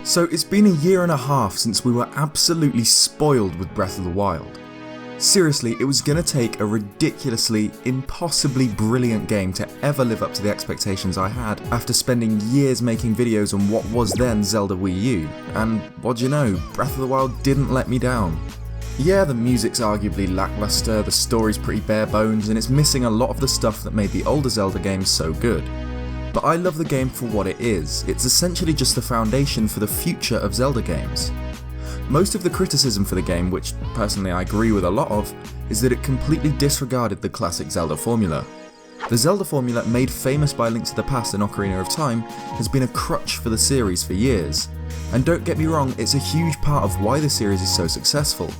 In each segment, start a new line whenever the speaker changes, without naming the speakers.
So it's been a year and a half since we were absolutely spoiled with Breath of the Wild. Seriously, it was gonna take a ridiculously, impossibly brilliant game to ever live up to the expectations I had after spending years making videos on what was then Zelda Wii U, and what do you know, Breath of the Wild didn't let me down. Yeah, the music's arguably lackluster, the story's pretty bare bones, and it's missing a lot of the stuff that made the older Zelda games so good. But I love the game for what it is. It's essentially just the foundation for the future of Zelda games. Most of the criticism for the game, which personally I agree with a lot of, is that it completely disregarded the classic Zelda formula. The Zelda formula, made famous by Link to the Past and Ocarina of Time, has been a crutch for the series for years. And don't get me wrong, it's a huge part of why the series is so successful.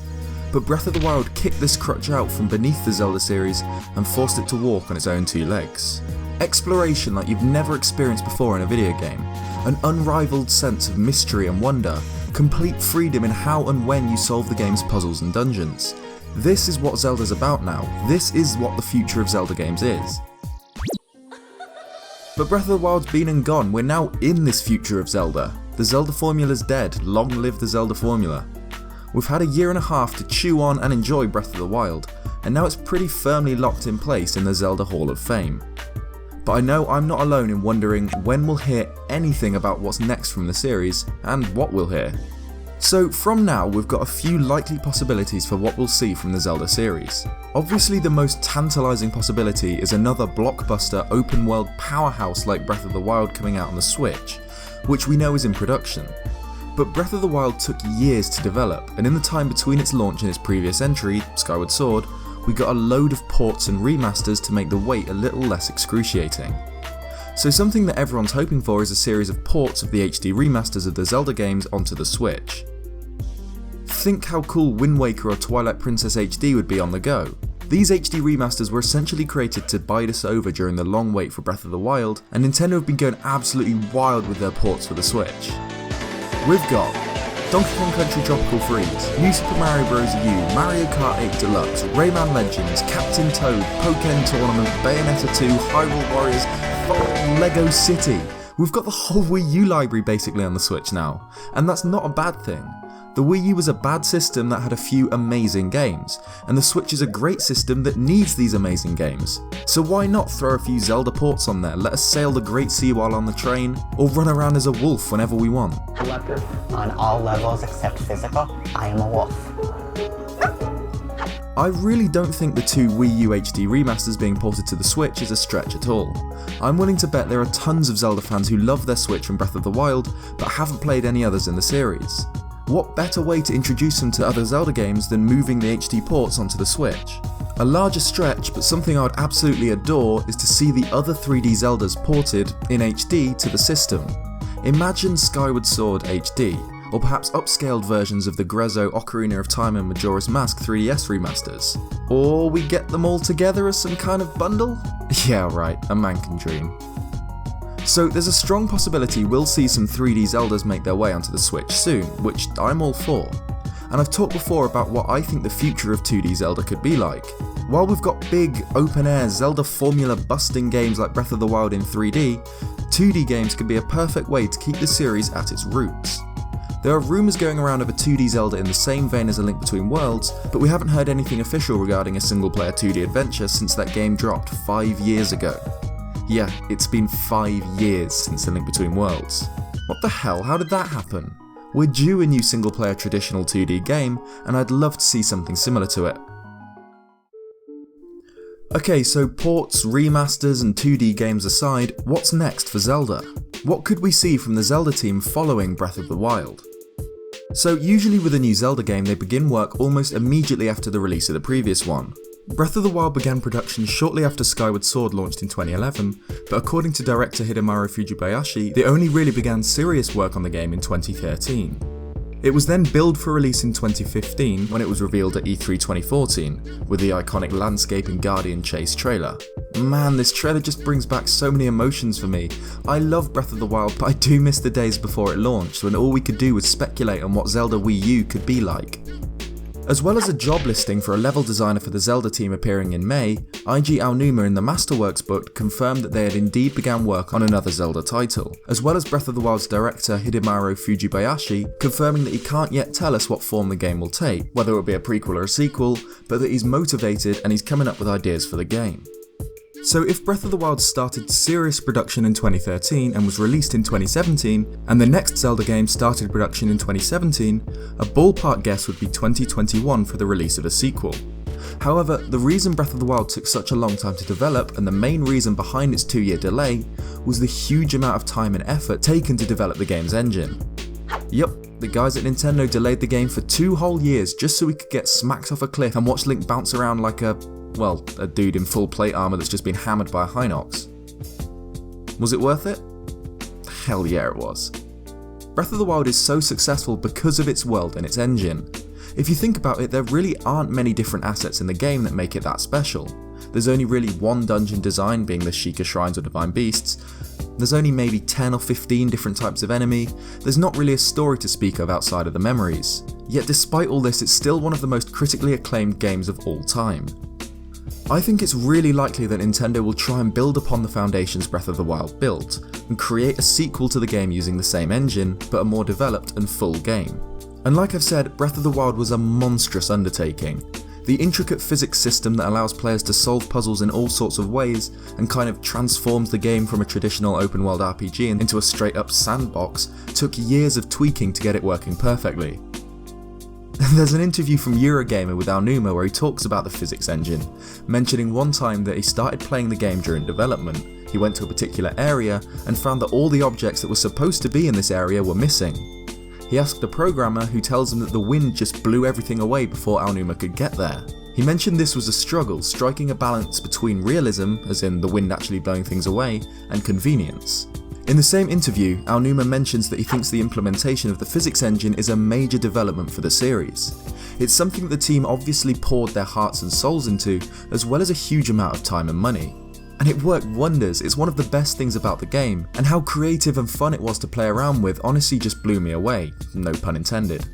But Breath of the Wild kicked this crutch out from beneath the Zelda series and forced it to walk on its own two legs. Exploration like you've never experienced before in a video game, an unrivaled sense of mystery and wonder, complete freedom in how and when you solve the game's puzzles and dungeons. This is what Zelda's about now. This is what the future of Zelda games is. But Breath of the Wild's been and gone. We're now in this future of Zelda. The Zelda formula's dead. Long live the Zelda formula. We've had a year and a half to chew on and enjoy Breath of the Wild, and now it's pretty firmly locked in place in the Zelda Hall of Fame. But I know I'm not alone in wondering when we'll hear anything about what's next from the series, and what we'll hear. So from now, we've got a few likely possibilities for what we'll see from the Zelda series. Obviously the most tantalising possibility is another blockbuster open world powerhouse like Breath of the Wild coming out on the Switch, which we know is in production. But Breath of the Wild took years to develop, and in the time between its launch and its previous entry, Skyward Sword, we got a load of ports and remasters to make the wait a little less excruciating. So something that everyone's hoping for is a series of ports of the HD remasters of the Zelda games onto the Switch. Think how cool Wind Waker or Twilight Princess HD would be on the go. These HD remasters were essentially created to bide us over during the long wait for Breath of the Wild, and Nintendo have been going absolutely wild with their ports for the Switch. We've got Donkey Kong Country Tropical Freeze, New Super Mario Bros. U, Mario Kart 8 Deluxe, Rayman Legends, Captain Toad, Pokken Tournament, Bayonetta 2, Hyrule Warriors, Lego City. We've got the whole Wii U library basically on the Switch now, and that's not a bad thing. The Wii U was a bad system that had a few amazing games, and the Switch is a great system that needs these amazing games. So why not throw a few Zelda ports on there, let us sail the Great Sea while on the train, or run around as a wolf whenever we want.
On all levels except physical, I am a wolf.
I really don't think the two Wii U HD remasters being ported to the Switch is a stretch at all. I'm willing to bet there are tons of Zelda fans who love their Switch from Breath of the Wild, but haven't played any others in the series. What better way to introduce them to other Zelda games than moving the HD ports onto the Switch? A larger stretch, but something I would absolutely adore, is to see the other 3D Zeldas ported in HD to the system. Imagine Skyward Sword HD, or perhaps upscaled versions of the Grezzo, Ocarina of Time and Majora's Mask 3DS remasters. Or we get them all together as some kind of bundle? Yeah right, a man can dream. So there's a strong possibility we'll see some 3D Zeldas make their way onto the Switch soon, which I'm all for. And I've talked before about what I think the future of 2D Zelda could be like. While we've got big, open-air, Zelda formula-busting games like Breath of the Wild in 3D, 2D games could be a perfect way to keep the series at its roots. There are rumours going around of a 2D Zelda in the same vein as A Link Between Worlds, but we haven't heard anything official regarding a single-player 2D adventure since that game dropped 5 years ago. Yeah, it's been 5 years since A Link Between Worlds. What the hell, how did that happen? We're due a new single-player traditional 2D game, and I'd love to see something similar to it. Okay, so ports, remasters and 2D games aside, what's next for Zelda? What could we see from the Zelda team following Breath of the Wild? So usually with a new Zelda game they begin work almost immediately after the release of the previous one. Breath of the Wild began production shortly after Skyward Sword launched in 2011, but according to director Hidemaru Fujibayashi, they only really began serious work on the game in 2013. It was then billed for release in 2015 when it was revealed at E3 2014, with the iconic landscape and Guardian Chase trailer. Man, this trailer just brings back so many emotions for me. I love Breath of the Wild, but I do miss the days before it launched when all we could do was speculate on what Zelda Wii U could be like. As well as a job listing for a level designer for the Zelda team appearing in May, IG Aonuma in the Masterworks book confirmed that they had indeed begun work on another Zelda title, as well as Breath of the Wild's director Hidemaru Fujibayashi confirming that he can't yet tell us what form the game will take, whether it will be a prequel or a sequel, but that he's motivated and he's coming up with ideas for the game. So if Breath of the Wild started serious production in 2013 and was released in 2017, and the next Zelda game started production in 2017, a ballpark guess would be 2021 for the release of a sequel. However, the reason Breath of the Wild took such a long time to develop, and the main reason behind its 2-year delay, was the huge amount of time and effort taken to develop the game's engine. Yup, the guys at Nintendo delayed the game for 2 whole years just so we could get smacked off a cliff and watch Link bounce around like a dude in full plate armor that's just been hammered by a Hinox. Was it worth it? Hell yeah it was. Breath of the Wild is so successful because of its world and its engine. If you think about it, there really aren't many different assets in the game that make it that special. There's only really one dungeon design, being the Sheikah Shrines or Divine Beasts. There's only maybe 10 or 15 different types of enemy. There's not really a story to speak of outside of the memories. Yet despite all this, it's still one of the most critically acclaimed games of all time. I think it's really likely that Nintendo will try and build upon the foundations Breath of the Wild built, and create a sequel to the game using the same engine, but a more developed and full game. And like I've said, Breath of the Wild was a monstrous undertaking. The intricate physics system that allows players to solve puzzles in all sorts of ways, and kind of transforms the game from a traditional open world RPG into a straight up sandbox, took years of tweaking to get it working perfectly. There's an interview from Eurogamer with Aonuma where he talks about the physics engine, mentioning one time that he started playing the game during development. He went to a particular area and found that all the objects that were supposed to be in this area were missing. He asked the programmer, who tells him that the wind just blew everything away before Aonuma could get there. He mentioned this was a struggle, striking a balance between realism, as in the wind actually blowing things away, and convenience. In the same interview, Aonuma mentions that he thinks the implementation of the physics engine is a major development for the series. It's something that the team obviously poured their hearts and souls into, as well as a huge amount of time and money. And it worked wonders. It's one of the best things about the game, and how creative and fun it was to play around with honestly just blew me away, no pun intended.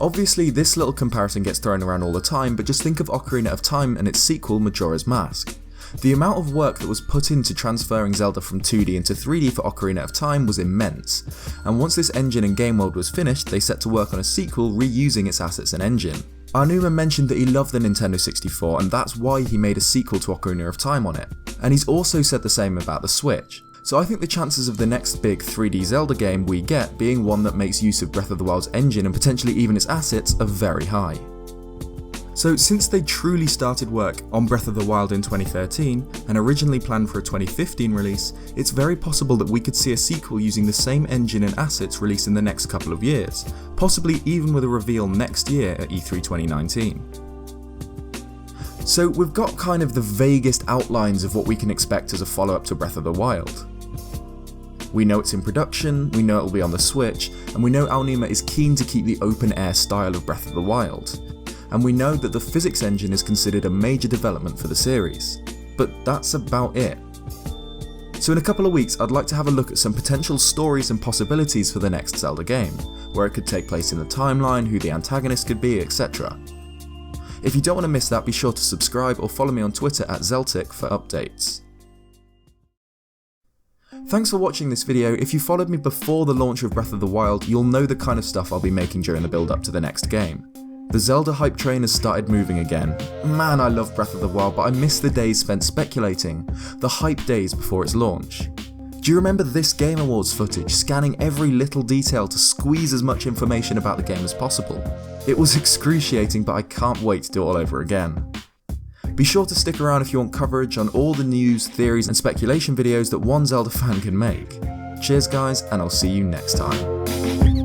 Obviously this little comparison gets thrown around all the time, but just think of Ocarina of Time and its sequel Majora's Mask. The amount of work that was put into transferring Zelda from 2D into 3D for Ocarina of Time was immense, and once this engine and game world was finished, they set to work on a sequel reusing its assets and engine. Aonuma mentioned that he loved the Nintendo 64 and that's why he made a sequel to Ocarina of Time on it, and he's also said the same about the Switch. So I think the chances of the next big 3D Zelda game we get being one that makes use of Breath of the Wild's engine and potentially even its assets are very high. So since they truly started work on Breath of the Wild in 2013 and originally planned for a 2015 release, it's very possible that we could see a sequel using the same engine and assets released in the next couple of years, possibly even with a reveal next year at E3 2019. So we've got kind of the vaguest outlines of what we can expect as a follow-up to Breath of the Wild. We know it's in production, we know it will be on the Switch, and we know Aonuma is keen to keep the open-air style of Breath of the Wild. And we know that the physics engine is considered a major development for the series. But that's about it. So in a couple of weeks I'd like to have a look at some potential stories and possibilities for the next Zelda game, where it could take place in the timeline, who the antagonist could be, etc. If you don't want to miss that, be sure to subscribe or follow me on Twitter at Zeltic for updates. Thanks for watching this video. If you followed me before the launch of Breath of the Wild, you'll know the kind of stuff I'll be making during the build up to the next game. The Zelda hype train has started moving again. Man, I love Breath of the Wild, but I miss the days spent speculating, the hype days before its launch. Do you remember this Game Awards footage, scanning every little detail to squeeze as much information about the game as possible? It was excruciating, but I can't wait to do it all over again. Be sure to stick around if you want coverage on all the news, theories and speculation videos that one Zelda fan can make. Cheers guys, and I'll see you next time.